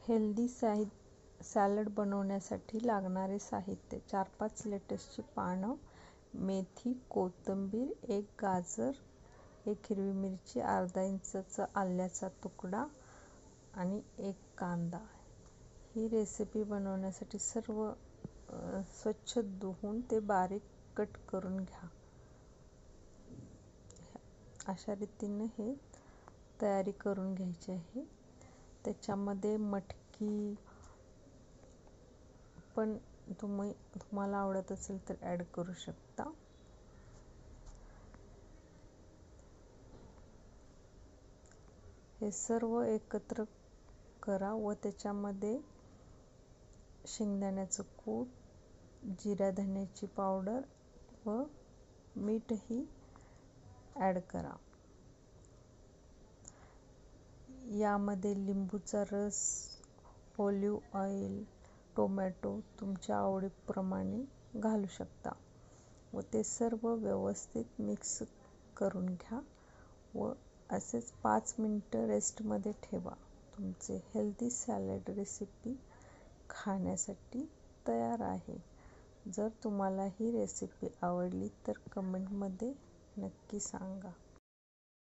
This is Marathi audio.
हेल्दी सॅलड बनवण्यासाठी लागणारे साहित्य: 4-5 लेट्सची पानं, मेथी, कोथिंबीर, 1 गाजर, 1 हिरवी मिरची, अर्धा इंचाचा आल्याचा तुकडा आणि 1 कांदा. ही रेसिपी बनवण्यासाठी सर्व स्वच्छ धुवून ते बारीक कट करून घ्या. अशा रीतीने हे तयारी करून घ्यायची आहे. त्याच्यामध्ये मटकी पण तुम्हाला आवडत असेल तर ॲड करू शकता. हे सर्व एकत्र करा व त्याच्यामध्ये शेंगदाण्याचं कूट, जिरा धण्याची पावडर व मीठही ॲड करा. यामध्ये लिंबूचा रस, ऑलिव्ह ऑइल, टोमॅटो तुमच्या आवडीप्रमाणे घालू शकता व ते सर्व व्यवस्थित मिक्स करून घ्या व असेच 5 मिनिटं रेस्टमध्ये ठेवा. तुमचे हेल्दी सॅलड रेसिपी खाण्यासाठी तयार आहे. जर तुम्हाला ही रेसिपी आवडली तर कमेंटमध्ये नक्की सांगा.